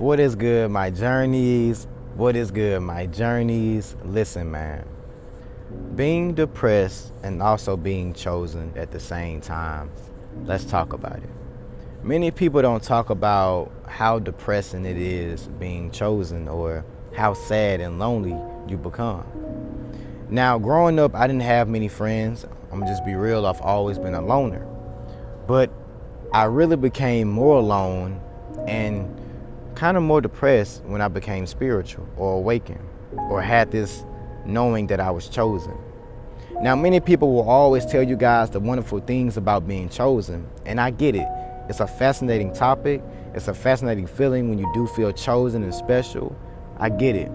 What is good, my journeys? What is good, my journeys? Listen, man. Being depressed and also being chosen at the same time. Let's talk about it. Many people don't talk about how depressing it is being chosen or how sad and lonely you become. Now, growing up, I didn't have many friends. I'm gonna just be real, I've always been a loner. But I really became more alone and kind of more depressed when I became spiritual or awakened or had this knowing that I was chosen. Now, many people will always tell you guys the wonderful things about being chosen, and I get it. It's a fascinating topic. It's a fascinating feeling when you do feel chosen and special. I get it.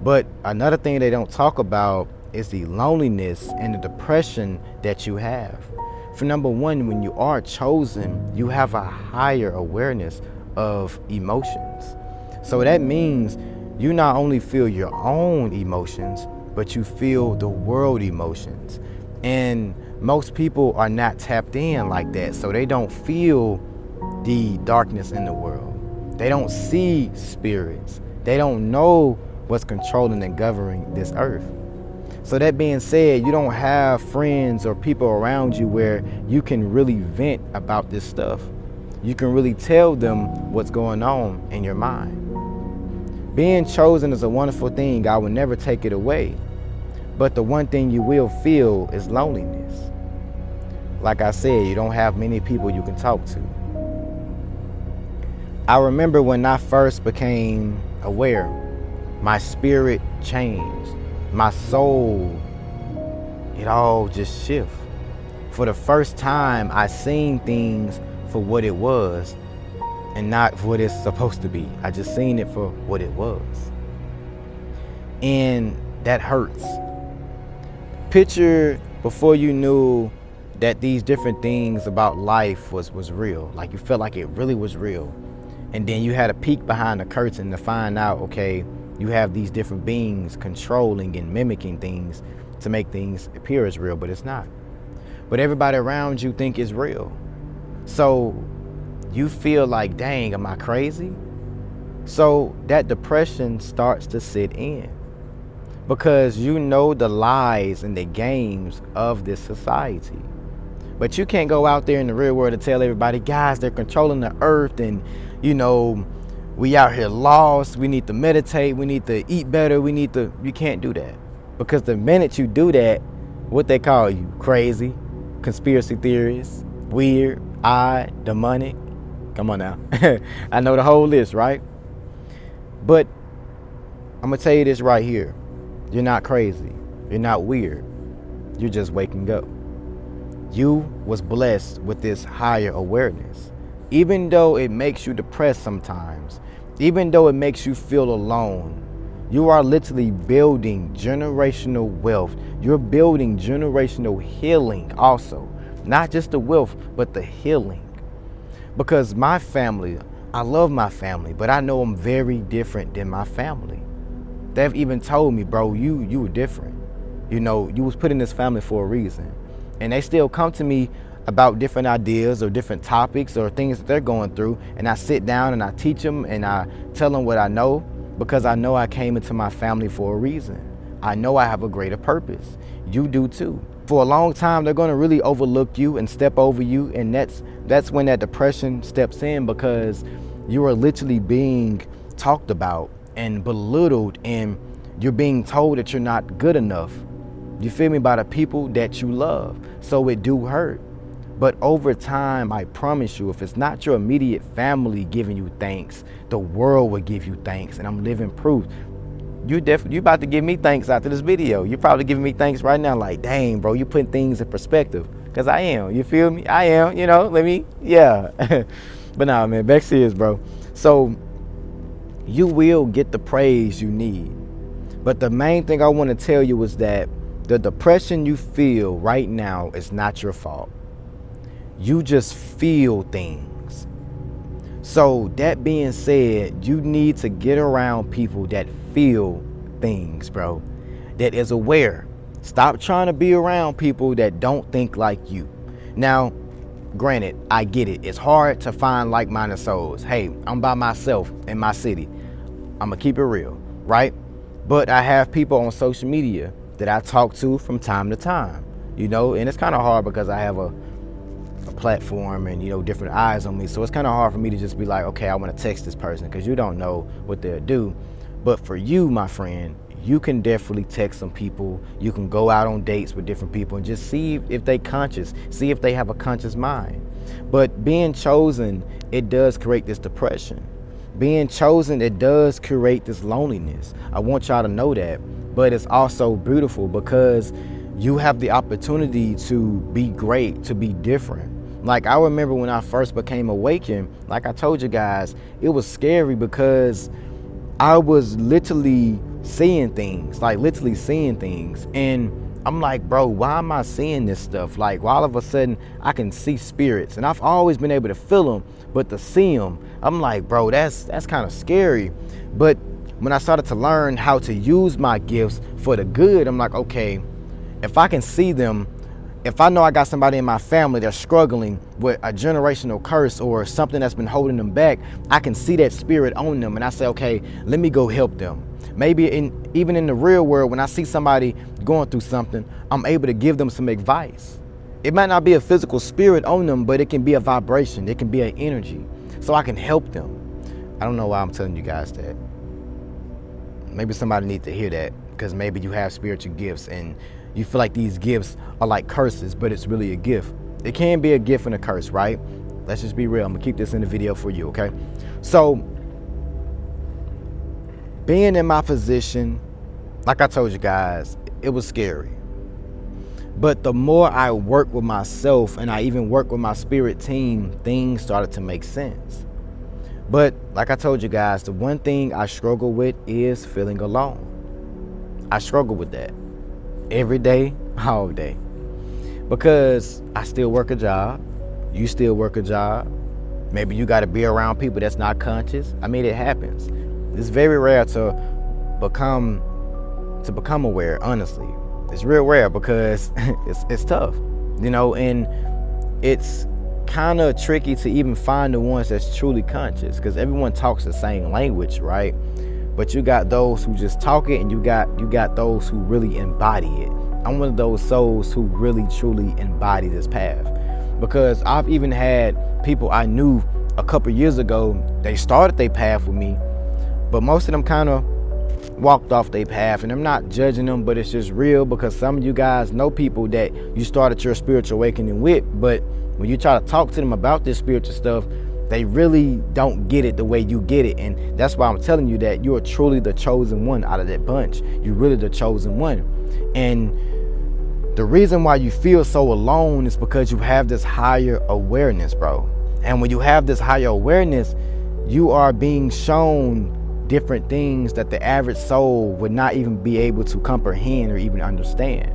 But another thing they don't talk about is the loneliness and the depression that you have. For number one, when you are chosen, you have a higher awareness of emotions. So that means you not only feel your own emotions, but you feel the world emotions. And most people are not tapped in like that, so they don't feel the darkness in the world. They don't see spirits. They don't know what's controlling and governing this earth. So that being said, you don't have friends or people around you where you can really vent about this stuff. You can really tell them what's going on in your mind. Being chosen is a wonderful thing. I will never take it away. But the one thing you will feel is loneliness. Like I said, you don't have many people you can talk to. I remember when I first became aware, my spirit changed. My soul, it all just shift. For the first time, I seen things for what it was and not what it's supposed to be. I just seen it for what it was. And that hurts. Picture before you knew that these different things about life was real. Like you felt like it really was real. And then you had a peek behind the curtain to find out, okay, you have these different beings controlling and mimicking things to make things appear as real, but it's not. But everybody around you think it's real. So you feel like, dang, am I crazy? So that depression starts to sit in because you know the lies and the games of this society. But you can't go out there in the real world and tell everybody, guys, they're controlling the earth and, we out here lost, we need to meditate, we need to eat better, you can't do that. Because the minute you do that, what they call you, crazy, conspiracy theorists, weird, odd, demonic. Come on now. I know the whole list, right? But I'm gonna tell you this right here. You're not crazy, you're not weird, you're just waking up. You was blessed with this higher awareness. Even though it makes you depressed sometimes, even though it makes you feel alone, you are literally building generational wealth. You're building generational healing also. Not just the wealth, but the healing. Because my family, I love my family, but I know I'm very different than my family. They've even told me, bro, you were different. You was put in this family for a reason. And they still come to me about different ideas or different topics or things that they're going through, and I sit down and I teach them and I tell them what I know, because I know I came into my family for a reason. I know I have a greater purpose. You do too. For a long time, they're going to really overlook you and step over you, and that's when that depression steps in, because you are literally being talked about and belittled, and you're being told that you're not good enough. You feel me? By the people that you love. So it do hurt. But over time, I promise you, if it's not your immediate family giving you thanks, the world will give you thanks. And I'm living proof. You about to give me thanks after this video. You're probably giving me thanks right now, like, dang, bro, you putting things in perspective. Because I am. You feel me? I am. Yeah. But nah, man, back serious, bro. So you will get the praise you need. But the main thing I want to tell you is that the depression you feel right now is not your fault. You just feel things. So that being said, you need to get around people that feel things, bro. That is aware. Stop trying to be around people that don't think like you. Now, Granted, I get it. It's hard to find like-minded souls. Hey, I'm by myself in my city. I'm gonna keep it real, right? But I have people on social media that I talk to from time to time, and it's kind of hard because I have a platform and, different eyes on me. So it's kind of hard for me to just be like, okay, I want to text this person, because you don't know what they'll do. But for you, my friend, you can definitely text some people. You can go out on dates with different people and just see if they conscious, see if they have a conscious mind. But being chosen, it does create this depression. Being chosen, it does create this loneliness. I want y'all to know that. But it's also beautiful because you have the opportunity to be great, to be different. Like, I remember when I first became awakened, like I told you guys, it was scary because I was literally seeing things. And I'm like, bro, why am I seeing this stuff? Like, all of a sudden I can see spirits, and I've always been able to feel them, but to see them, I'm like, bro, that's kind of scary. But when I started to learn how to use my gifts for the good, I'm like, okay, if I can see them, if I know I got somebody in my family that's struggling with a generational curse or something that's been holding them back, I can see that spirit on them, and I say, okay, let me go help them. Maybe even in the real world, when I see somebody going through something, I'm able to give them some advice. It might not be a physical spirit on them, but it can be a vibration. It can be an energy. So I can help them. I don't know why I'm telling you guys that. Maybe somebody needs to hear that, because maybe you have spiritual gifts and you feel like these gifts are like curses, but it's really a gift. It can be a gift and a curse, right? Let's just be real. I'm gonna keep this in the video for you, okay? So, being in my position, like I told you guys, it was scary. But the more I work with myself and I even work with my spirit team, things started to make sense. But like I told you guys, the one thing I struggle with is feeling alone. I struggle with that every day, all day, because I still work a job. You still work a job. Maybe you got to be around people that's not conscious. I mean, it happens. It's very rare to become aware, honestly. It's real rare because it's tough, and it's kind of tricky to even find the ones that's truly conscious, because everyone talks the same language, right? But you got those who just talk it, and you got those who really embody it. I'm one of those souls who really truly embody this path, because I've even had people I knew a couple years ago, they started their path with me, but most of them kind of walked off their path. And I'm not judging them, but it's just real, because some of you guys know people that you started your spiritual awakening with, but when you try to talk to them about this spiritual stuff, they really don't get it the way you get it. And that's why I'm telling you that you are truly the chosen one out of that bunch. You're really the chosen one. And the reason why you feel so alone is because you have this higher awareness, bro. And when you have this higher awareness, you are being shown different things that the average soul would not even be able to comprehend or even understand.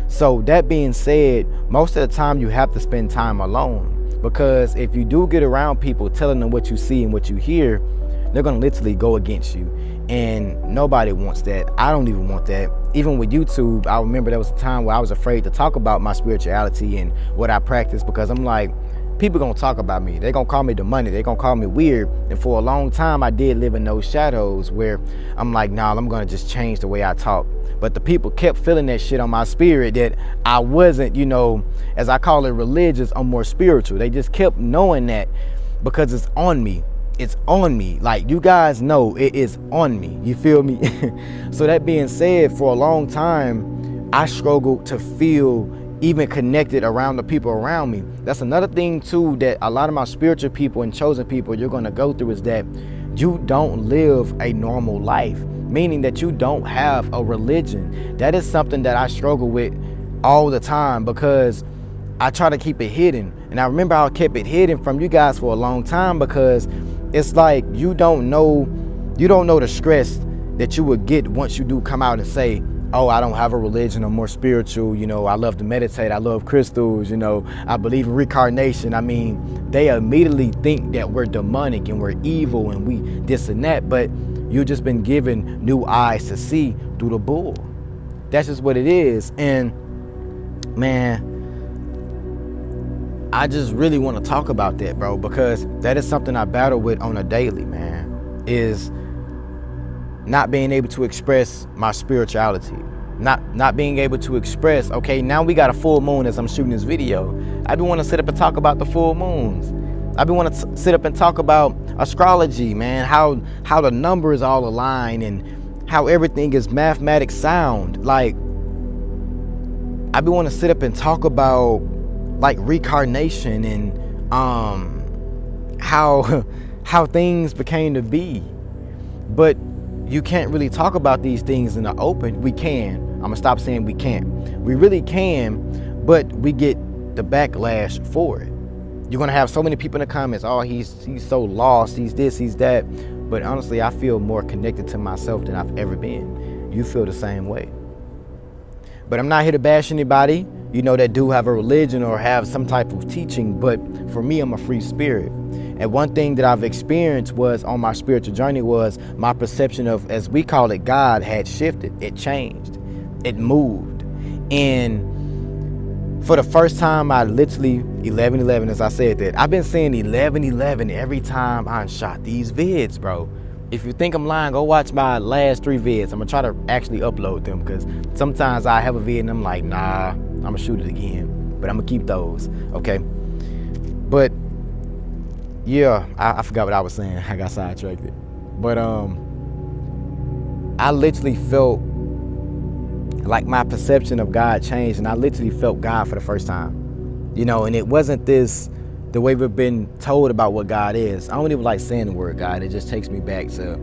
So that being said, most of the time you have to spend time alone, because if you do get around people telling them what you see and what you hear, they're going to literally go against you. And nobody wants that. I don't even want that. Even with YouTube, I remember there was a time where I was afraid to talk about my spirituality and what I practice, because I'm like, people gonna talk about me. They're gonna call me demonic. They're gonna call me weird. And for a long time, I did live in those shadows where I'm like, nah, I'm gonna just change the way I talk. But the people kept feeling that shit on my spirit, that I wasn't, as I call it, religious or more spiritual. They just kept knowing that, because it's on me. It's on me. Like, you guys know it is on me. You feel me? So that being said, for a long time, I struggled to feel even connected around the people around me. That's another thing too, that a lot of my spiritual people and chosen people, you're going to go through, is that you don't live a normal life, meaning that you don't have a religion. That is something that I struggle with all the time, because I try to keep it hidden. And I remember I kept it hidden from you guys for a long time, because it's like you don't know the stress that you would get once you do come out and say, oh, I don't have a religion, I'm more spiritual, I love to meditate, I love crystals, I believe in reincarnation. I mean, they immediately think that we're demonic and we're evil and we this and that, but you've just been given new eyes to see through the bull. That's just what it is. And man, I just really want to talk about that, bro, because that is something I battle with on a daily, man, is not being able to express my spirituality. Not being able to express, okay, now we got a full moon as I'm shooting this video. I be want to sit up and talk about the full moons. I be want to sit up and talk about astrology, man, how the numbers all align and how everything is mathematics sound. Like, I be want to sit up and talk about like reincarnation and how things became to be. But you can't really talk about these things in the open. We can. I'm gonna stop saying we can't. We really can, but we get the backlash for it. You're gonna have so many people in the comments, oh, he's so lost, he's this, he's that. But honestly, I feel more connected to myself than I've ever been. You feel the same way. But I'm not here to bash anybody, you know, that do have a religion or have some type of teaching. But for me, I'm a free spirit. And one thing that I've experienced was on my spiritual journey was my perception of, as we call it, God had shifted. It changed. It moved. And for the first time, I literally, 11:11, as I said that, I've been saying 11:11 every time I shot these vids, bro. If you think I'm lying, go watch my last 3 vids. I'm gonna try to actually upload them, because sometimes I have a vid and I'm like, nah, I'm gonna shoot it again. But I'm gonna keep those, okay? But yeah, I forgot what I was saying. I got sidetracked. But I literally felt like my perception of God changed, and I literally felt God for the first time. You know, and it wasn't this, the way we've been told about what God is. I don't even like saying the word God. It just takes me back to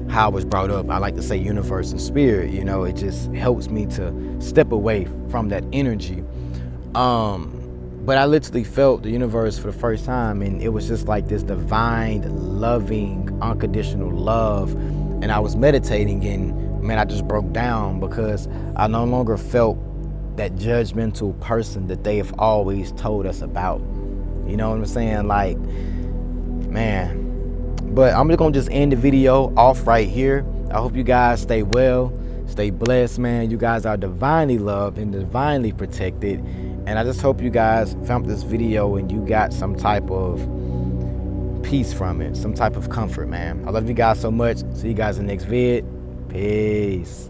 how I was brought up. I like to say universe and spirit, you know, it just helps me to step away from that energy. But I literally felt the universe for the first time, and it was just like this divine, loving, unconditional love. And I was meditating, and man, I just broke down, because I no longer felt that judgmental person that they have always told us about. You know what I'm saying? Like, man. But I'm just gonna just end the video off right here. I hope you guys stay well, stay blessed, man. You guys are divinely loved and divinely protected. And I just hope you guys found this video and you got some type of peace from it, some type of comfort, man. I love you guys so much. See you guys in the next vid. Peace.